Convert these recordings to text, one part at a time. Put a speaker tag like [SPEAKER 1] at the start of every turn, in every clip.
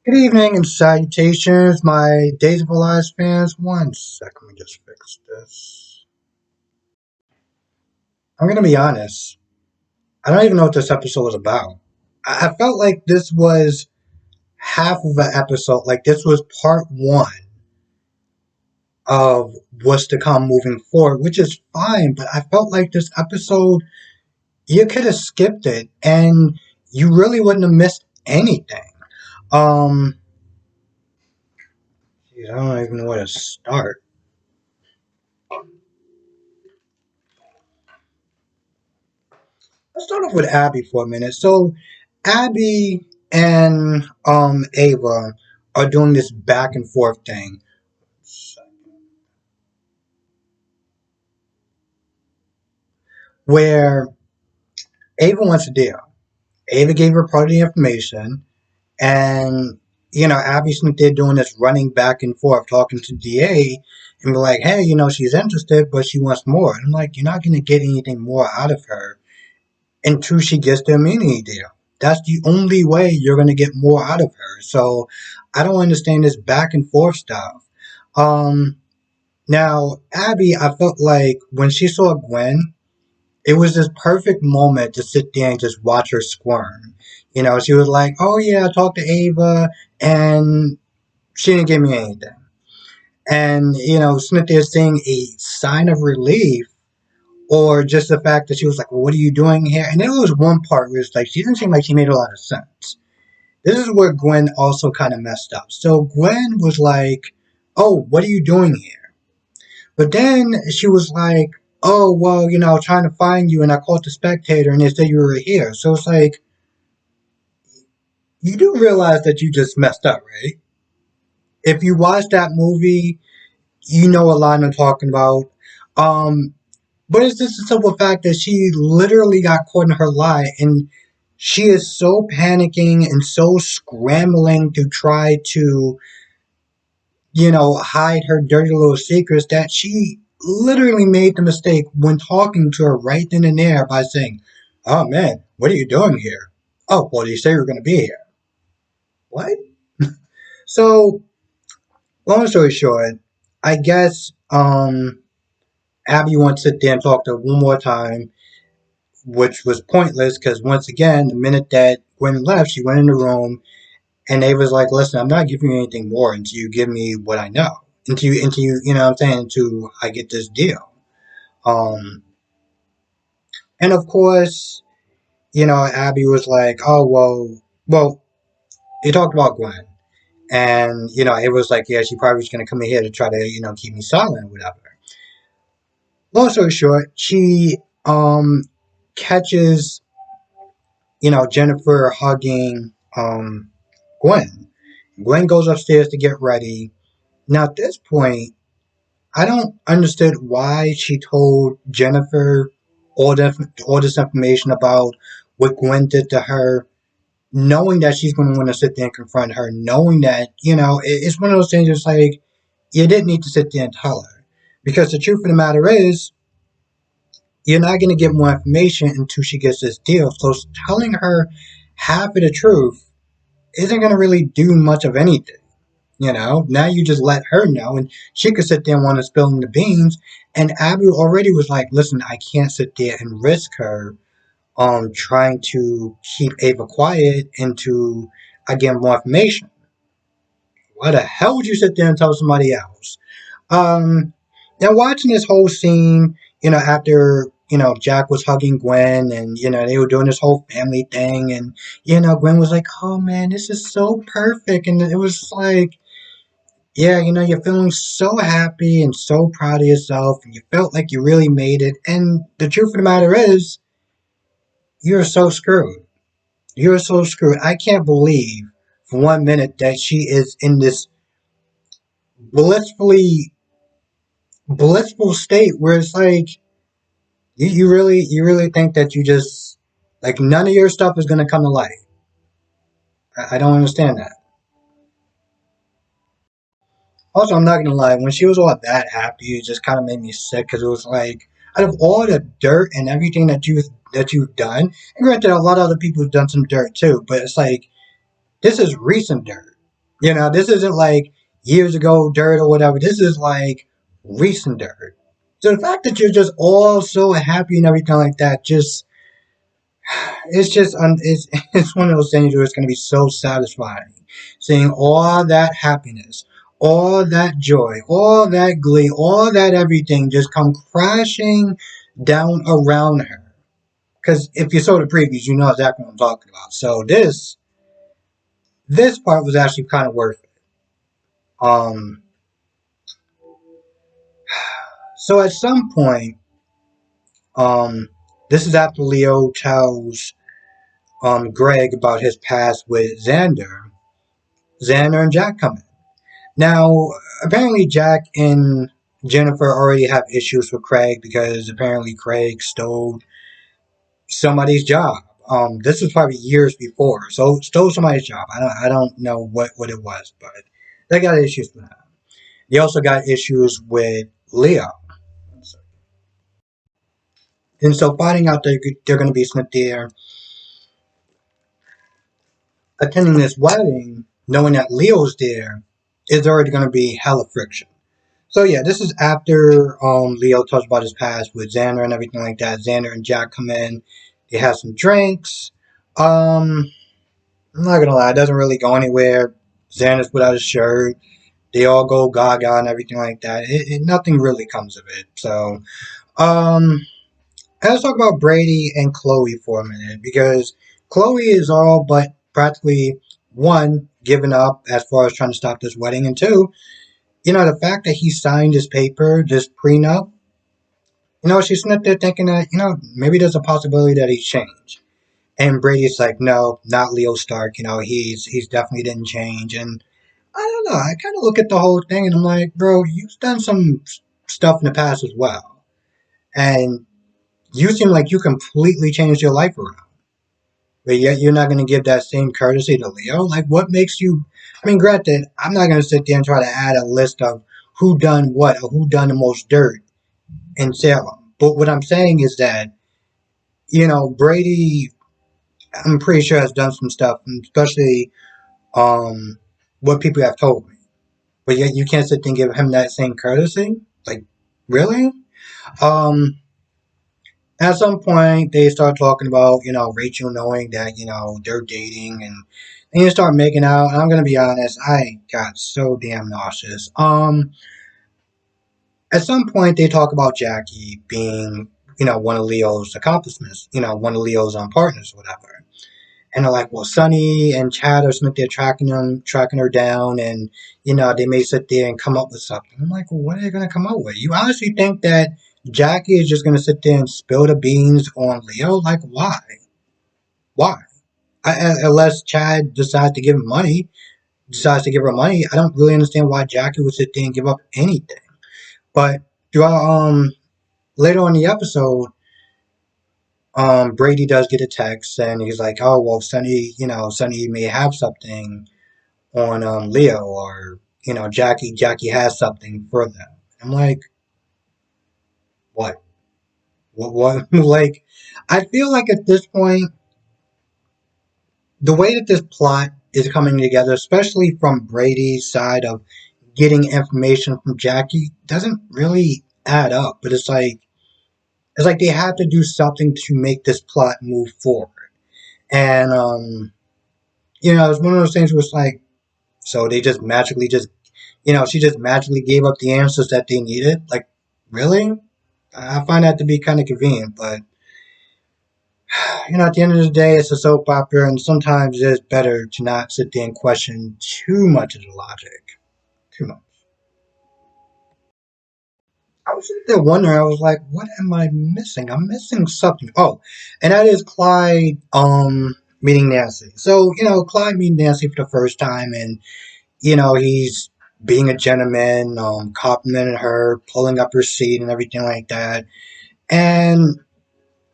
[SPEAKER 1] Good evening and salutations, my Days of Our Lives fans. One second, let me just fix this. I'm gonna be honest. I don't even know what this episode was about. I felt like this was half of an episode, like this was part one of what's to come moving forward, which is fine, but I felt like this episode, you could have skipped it and you really wouldn't have missed anything. Um, Geez, I don't even know where to start. Let's start off with Abby for a minute. So, Abby and Ava are doing this back and forth thing where Ava wants a deal. Ava gave her part of the information, and Abby's there doing this running back and forth, talking to DA, and be like, "Hey, she's interested, but she wants more." And I'm like, "You're not gonna get anything more out of her until she gets the immunity deal. That's the only way you're gonna get more out of her." So I don't understand this back and forth stuff. Um, Now, Abby, I felt like when she saw Gwen, it was this perfect moment to sit there and just watch her squirm. She was like, "Oh yeah, I talked to Ava, and she didn't give me anything." And sitting there seeing a sign of relief, or just the fact that she was like, "Well, what are you doing here?" And there was one part where it's like she didn't seem like she made a lot of sense. This is where Gwen also kind of messed up. So Gwen was like, "Oh, what are you doing here?" But then she was like, "Oh, well, I was trying to find you and I called the spectator and they said you were here." So it's like, you do realize that you just messed up, right? If you watch that movie, you know a lot I'm talking about. Um, but it's just the simple fact that she literally got caught in her lie and she is so panicking and so scrambling to try to, hide her dirty little secrets that she literally made the mistake when talking to her right then and there by saying, "Oh man, what are you doing here?" "Oh, well, you say you're going to be here." What? So, long story short, I guess Abby wants to sit there and talk to her one more time, which was pointless because once again, the minute that Gwen left, she went in the room and Ava's like, "Listen, I'm not giving you anything more until you give me what I know. Until you know what I'm saying, until I get this deal." Um, and of course, Abby was like, "Oh well." He talked about Gwen, and it was like, "Yeah, she probably was gonna come in here to try to keep me silent or whatever." Long story short, she catches Jennifer hugging Gwen. Gwen goes upstairs to get ready. Now at this point, I don't understand why she told Jennifer all this information about what Gwen did to her, knowing that she's going to want to sit there and confront her, knowing that it's one of those things. It's like you didn't need to sit there and tell her, because the truth of the matter is you're not going to get more information until she gets this deal. So telling her half of the truth isn't going to really do much of anything. Now you just let her know, and she could sit there and want to spill the beans. And Abby already was like, "Listen, I can't sit there and risk her trying to keep Ava quiet and to get more information. Why the hell would you sit there and tell somebody else?" Um, Now watching this whole scene, after Jack was hugging Gwen, and they were doing this whole family thing, and Gwen was like, "Oh man, this is so perfect," and it was like, yeah, you're feeling so happy and so proud of yourself, and you felt like you really made it. And the truth of the matter is, you're so screwed. You're so screwed. I can't believe for 1 minute that she is in this blissfully blissful state where it's like you really think that you just like none of your stuff is gonna come to light. I don't understand that. Also, I'm not gonna lie, when she was all that happy, it just kind of made me sick because it was like out of all the dirt and everything that you've done, and granted, a lot of other people have done some dirt too, but it's like this is recent dirt. This isn't like years ago dirt or whatever. This is like recent dirt. So the fact that you're just all so happy and everything like that, just it's just it's one of those things where it's going to be so satisfying seeing all that happiness, all that joy, all that glee, all that everything just come crashing down around her. Because if you saw the previews, you know exactly what I'm talking about. So this part was actually kind of worth it. Um, so at some point, um, this is after Leo tells Greg about his past with Xander. Xander and Jack come in. Now, apparently, Jack and Jennifer already have issues with Craig because apparently Craig stole somebody's job. This was probably years before, so stole somebody's job. I don't know what it was, but they got issues with that. They also got issues with Leo, and so finding out they're going to be sent there attending this wedding, knowing that Leo's there, is already going to be hella friction. So yeah, this is after Leo talks about his past with Xander and everything like that. Xander and Jack come in, they have some drinks. I'm not gonna lie, it doesn't really go anywhere. Xander's without his shirt. They all go gaga and everything like that. Nothing really comes of it. So um, let's talk about Brady and Chloe for a minute because Chloe is all but practically one given up as far as trying to stop this wedding, and two, the fact that he signed his paper, this prenup, she's sitting there thinking that, maybe there's a possibility that he's changed. And Brady's like, no, not Leo Stark. He's definitely didn't change. And I don't know. I kind of look at the whole thing and I'm like, bro, you've done some stuff in the past as well, and you seem like you completely changed your life around. But yet you're not going to give that same courtesy to Leo. Like, what makes you? I mean, granted, I'm not going to sit there and try to add a list of who done what or who done the most dirt in Salem. But what I'm saying is that, Brady, I'm pretty sure has done some stuff, especially um, what people have told me. But yet you can't sit there and give him that same courtesy? Like, really? Um, at some point, they start talking about, Rachel knowing that, they're dating and you start making out. And I'm going to be honest, I got so damn nauseous. At some point, they talk about Jackie being, one of Leo's accomplishments, one of Leo's partners, whatever. And they're like, well, Sonny and Chad are sitting there tracking her down, and they may sit there and come up with something. I'm like, well, what are they gonna come up with? You honestly think that Jackie is just gonna sit there and spill the beans on Leo? Like, why? Why? Unless Chad decides to give her money, I don't really understand why Jackie would sit there and give up anything. But throughout later on in the episode, Brady does get a text and he's like, oh well, Sonny may have something on Leo, or Jackie has something for them. I'm like, what? What? Like, I feel like at this point, the way that this plot is coming together, especially from Brady's side of getting information from Jackie, doesn't really add up. But it's like they have to do something to make this plot move forward. And it's one of those things where it's like, so they just magically she just magically gave up the answers that they needed. Like, really? I find that to be kind of convenient, but at the end of the day, it's a soap opera, and sometimes it's better to not sit there and question too much of the logic. Too much. I was sitting there wondering, I was like, what am I missing? I'm missing something. Oh, and that is Clyde meeting Nancy. So, Clyde meeting Nancy for the first time, and he's being a gentleman, complimenting her, pulling up her seat and everything like that. And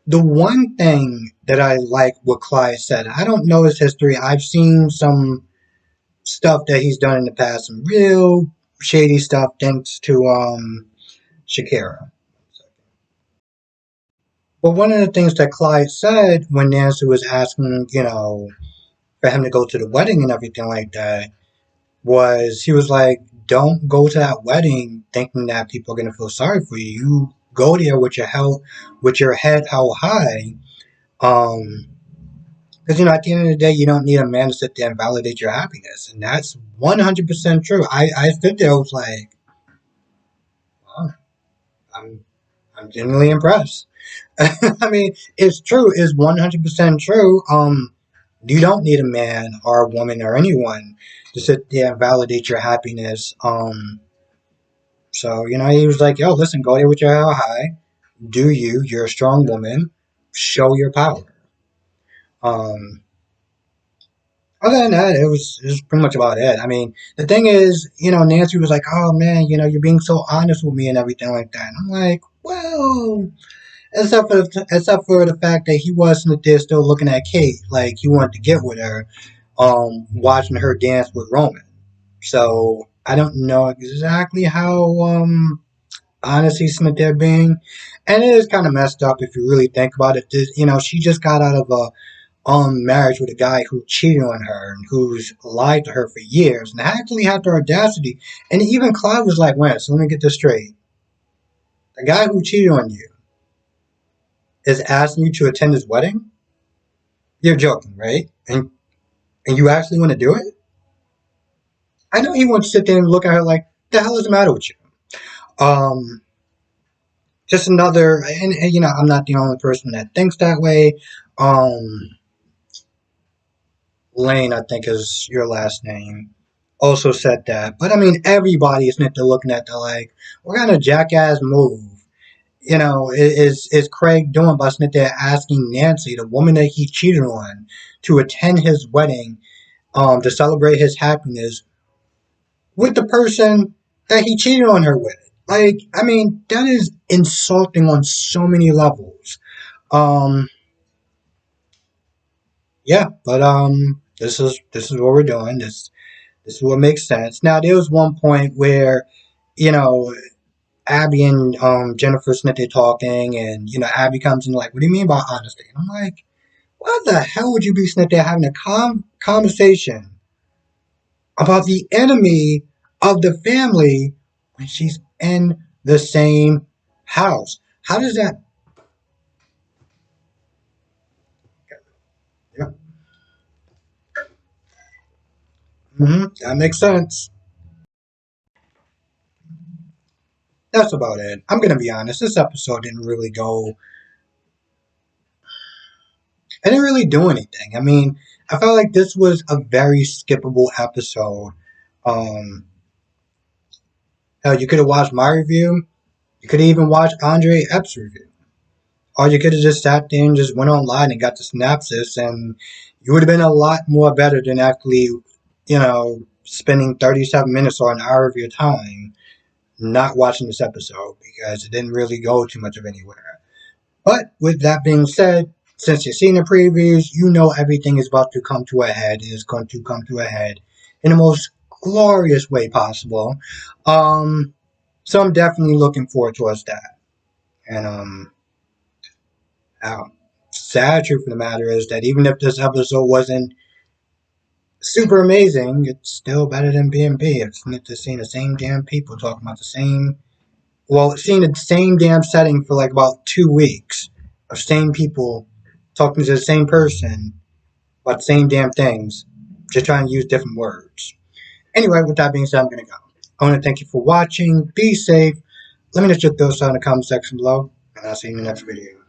[SPEAKER 1] the one thing that I like what Clyde said, I don't know his history. I've seen some stuff that he's done in the past, some real shady stuff, thanks to Shakira. But one of the things that Clyde said when Nancy was asking, for him to go to the wedding and everything like that, was he was like, don't go to that wedding thinking that people are gonna feel sorry for you. You go there with your head held high. Um, because at the end of the day, you don't need a man to sit there and validate your happiness, and that's 100% true. I stood there, I was like, wow, I'm I'm genuinely impressed. I mean, it's true. It's 100% true. You don't need a man or a woman or anyone to sit there and validate your happiness. So he was like, "Yo, listen, go there with your head high. Do you? You're a strong woman. Show your power." Um, Other than that, it was pretty much about it. I mean, the thing is, Nancy was like, "Oh man, you're being so honest with me and everything like that." And I'm like, "Well." Except for the fact that he wasn't there still looking at Kate like he wanted to get with her, watching her dance with Roman. So I don't know exactly how honest he's there being, and it is kind of messed up if you really think about it. She just got out of a marriage with a guy who cheated on her and who's lied to her for years, and actually had the audacity. And even Clive was like, "Wait, so let me get this straight: the guy who cheated on you is asking you to attend his wedding? You're joking, right? And you actually want to do it?" I know he wants to sit there and look at her like, "The hell is the matter with you?" Um, just another, and I'm not the only person that thinks that way. Um, Lane, I think is your last name, also said that. But I mean, everybody is not looking at the like, what kind of jackass move? Is Craig doing by sitting there asking Nancy, the woman that he cheated on, to attend his wedding, to celebrate his happiness with the person that he cheated on her with. Like, I mean, that is insulting on so many levels. Um, yeah, but this is what we're doing. This is what makes sense. Now, there was one point where, you know, Abby and Jennifer Smith are talking, and Abby comes in like, "What do you mean by honesty?" And I'm like, "Why the hell would you be sitting there having a conversation about the enemy of the family when she's in the same house? How does that?" Yeah, that makes sense. That's about it. I'm gonna be honest. This episode didn't really go. I didn't really do anything. I mean, I felt like this was a very skippable episode. Um, Hell, you could have watched my review. You could have even watched Andre Epps' review. Or you could have just sat there and just went online and got the synopsis, and you would have been a lot more better than actually, spending 37 minutes or an hour of your time not watching this episode because it didn't really go too much of anywhere. But with that being said, since you've seen the previews, you know everything is about to come to a head. It is going to come to a head in the most glorious way possible. Um, so I'm definitely looking forward towards that. And uh, sad truth of the matter is that even if this episode wasn't super amazing, it's still better than B&B. It's not just seeing the same damn people talking about the same. Well, seeing the same damn setting for like about 2 weeks of same people talking to the same person about the same damn things, just trying to use different words. Anyway, with that being said, I'm gonna go. I want to thank you for watching. Be safe. Let me know your thoughts down in the comment section below, and I'll see you in the next video.